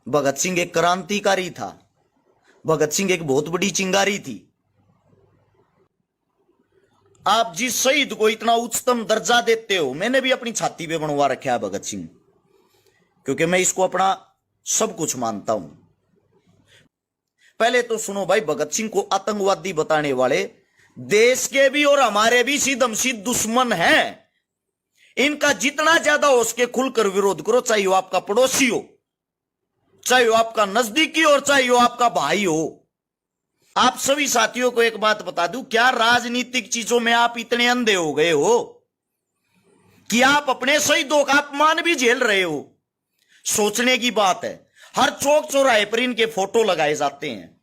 भगत सिंह एक क्रांतिकारी था। भगत सिंह एक बहुत बड़ी चिंगारी थी। आप जिस शहीद को इतना उच्चतम दर्जा देते हो, मैंने भी अपनी छाती पे बनवा रखा है भगत सिंह, क्योंकि मैं इसको अपना सब कुछ मानता हूं। पहले तो सुनो भाई, भगत सिंह को आतंकवादी बताने वाले देश के भी और हमारे भी सीधम सीध दुश्मन हैं। इनका जितना ज्यादा हो सके खुलकर विरोध करो, चाहे वो आपका पड़ोसी हो, चाहे वो आपका नजदीकी हो, और चाहे वो आपका भाई हो। आप सभी साथियों को एक बात बता दूं, क्या राजनीतिक चीजों में आप इतने अंधे हो गए हो कि आप अपने शहीदों का अपमान भी झेल रहे हो? सोचने की बात है। हर चौक चौराहे पर इनके फोटो लगाए जाते हैं।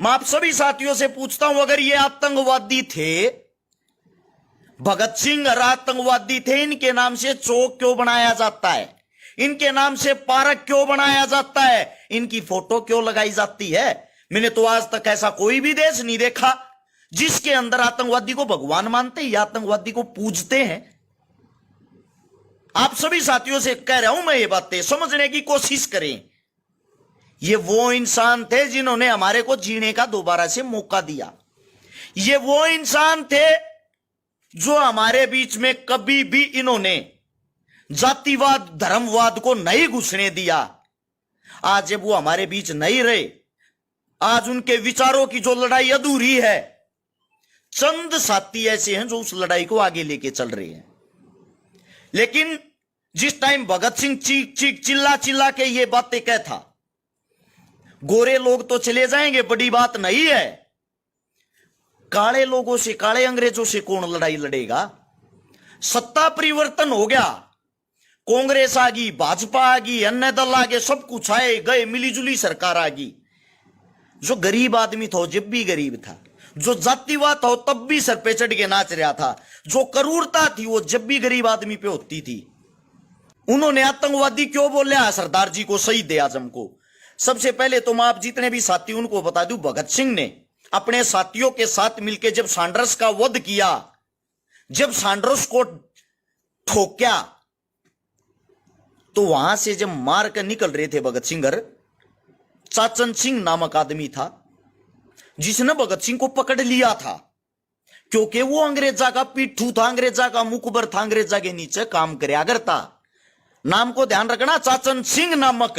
मैं आप सभी साथियों से पूछता हूं, अगर ये आतंकवादी थे, भगत सिंह आतंकवादी थे, इनके नाम से चौक क्यों बनाया जाता है? इनके नाम से पार्क क्यों बनाया जाता है? इनकी फोटो क्यों लगाई जाती है? मैंने तो आज तक ऐसा कोई भी देश नहीं देखा जिसके अंदर आतंकवादी को भगवान मानते या आतंकवादी को पूजते हैं। आप सभी साथियों से कह रहा हूं मैं, ये बातें समझने की कोशिश करें। ये वो इंसान थे जिन्होंने हमारे को जीने का दोबारा से मौका दिया। ये वो इंसान थे जो हमारे बीच में कभी भी इन्होंने जातिवाद धर्मवाद को नहीं घुसने दिया। आज जब वो हमारे बीच नहीं रहे, आज उनके विचारों की जो लड़ाई अधूरी है, चंद साथी ऐसे हैं जो उस लड़ाई को आगे लेके चल रहे हैं। लेकिन जिस टाइम भगत सिंह चीख चीख चिल्ला चिल्ला के ये बातें कहता, गोरे लोग तो चले जाएंगे, बड़ी बात नहीं है, काले लोगों से, काले अंग्रेजों से कौन लड़ाई लड़ेगा? सत्ता परिवर्तन हो गया, कांग्रेस आ गई, भाजपा आ गई, अन्य दल आ गए, सब कुछ आए गए, मिलीजुली सरकार आ गई। जो गरीब आदमी था जब भी गरीब था, जो जातिवाद था तब भी सर पे चढ़ के नाच रहा था, जो क्रूरता थी वो जब भी गरीब आदमी पे होती थी। उन्होंने आतंकवादी क्यों बोला सरदार जी को, शहीद आजम को? सबसे पहले तो मैं आप जितने भी साथी उनको बता दूं, भगत सिंह ने अपने साथियों के साथ मिलकर जब सैंडर्स का वध किया, जब सैंडर्स को ठोक्या, तो वहां से जब मार कर निकल रहे थे भगत सिंह, चाचन सिंह नामक आदमी था जिसने भगत सिंह को पकड़ लिया था, क्योंकि वो अंग्रेजा का पिट्ठू था, अंग्रेजा का मुखबर था, अंग्रेजा के नीचे काम करया करता। नाम को ध्यान रखना, चाचन सिंह नामक,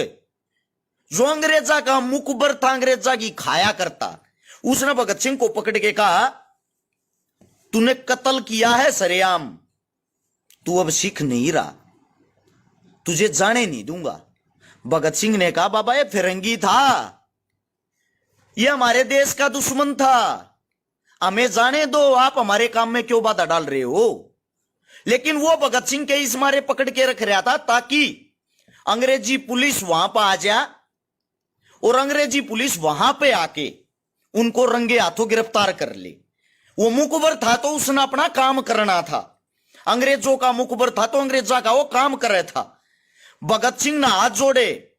जो अंग्रेजा का मुखबर था, अंग्रेजा की खाया करता। उसने भगत सिंह को पकड़ के कहा, तूने कत्ल किया है सरेआम, तू अब सीख नहीं रहा, तुझे जाने नहीं दूंगा। भगत सिंह ने कहा, बाबा ये फिरंगी था, ये हमारे देश का दुश्मन था, हमें जाने दो, आप हमारे काम में क्यों बाधा डाल रहे हो? लेकिन वो भगत सिंह के इस मारे पकड़ के रख रहा था ताकि अंग्रेजी पुलिस वहां पर आ जाए और अंग्रेजी पुलिस वहां पे आके उनको रंगे हाथों गिरफ्तार कर ले। वो मुखबर था तो उसने अपना काम करना था, अंग्रेजों का मुखबर था तो अंग्रेजा का वो काम कर रहा था। भगत सिंह ने हाथ जोड़े,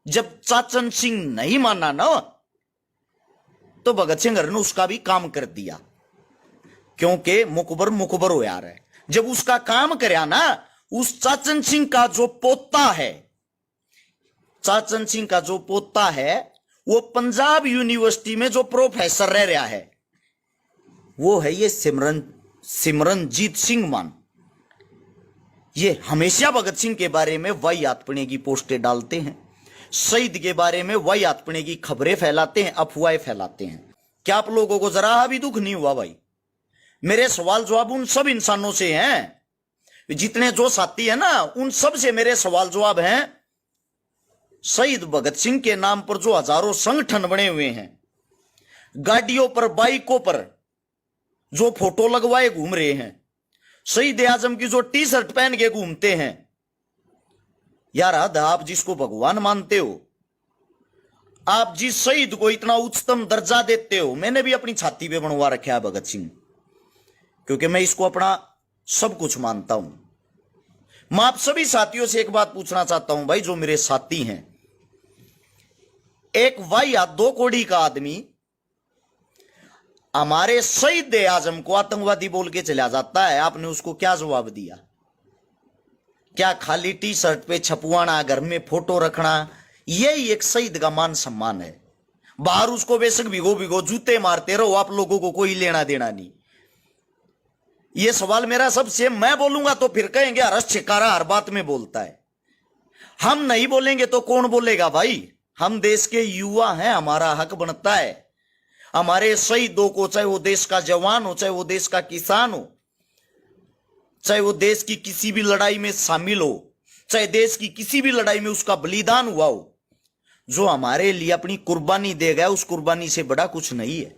जब चाचन सिंह नहीं माना ना, तो भगत सिंह ने उसका भी काम कर दिया, क्योंकि मुखबर मुखबर हो यार है। जब उसका काम करया ना, उस चाचन सिंह का जो पोता है, चाचन सिंह का जो पोता है, वो पंजाब यूनिवर्सिटी में जो प्रोफेसर रह रहा है, वो है ये सिमरनजीत सिंह मान। ये हमेशा भगत सिंह के बारे में वाहियातपने की पोस्टें डालते हैं, शहीद के बारे में वाहियातपने की खबरें फैलाते हैं, अफवाहें फैलाते हैं। क्या आप लोगों को जरा भी दुख नहीं हुआ भाई? मेरे सवाल जवाब उन सब इंसानों से हैं, जितने जो साथी है ना, उन सब से मेरे सवाल जवाब हैं। शहीद भगत सिंह के नाम पर जो हजारों संगठन बने हुए हैं, गाड़ियों पर, बाइकों पर जो फोटो लगवाए घूम रहे हैं, शहीद आजम की जो टी शर्ट पहन के घूमते हैं, यार हद, आप जिसको भगवान मानते हो, आप जिस शहीद को इतना उच्चतम दर्जा देते हो, मैंने भी अपनी छाती पे बनवा रखा है भगत सिंह, क्योंकि मैं इसको अपना सब कुछ मानता हूं। मैं आप सभी साथियों से एक बात पूछना चाहता हूं भाई, जो मेरे साथी हैं, एक वाहिया 2 कौड़ी का आदमी हमारे शहीद आजम को आतंकवादी बोल के चला जाता है, आपने उसको क्या जवाब दिया? क्या खाली टी शर्ट पे छपवाना, घर में फोटो रखना, यही एक शहीद का मान सम्मान है। बाहर उसको बेशक भिगो भिगो जूते मारते रहो, आप लोगों को कोई लेना देना नहीं। ये सवाल मेरा सबसे, मैं बोलूंगा तो फिर कहेंगे हर्ष छिकारा हर बात में बोलता है। हम नहीं बोलेंगे तो कौन बोलेगा भाई? हम देश के युवा हैं, हमारा हक बनता है हमारे शहीदों को, चाहे वो देश का जवान हो, चाहे वो देश का किसान हो, चाहे वो देश की किसी भी लड़ाई में शामिल हो, चाहे देश की किसी भी लड़ाई में उसका बलिदान हुआ हो, जो हमारे लिए अपनी कुर्बानी दे गया, उस कुर्बानी से बड़ा कुछ नहीं है।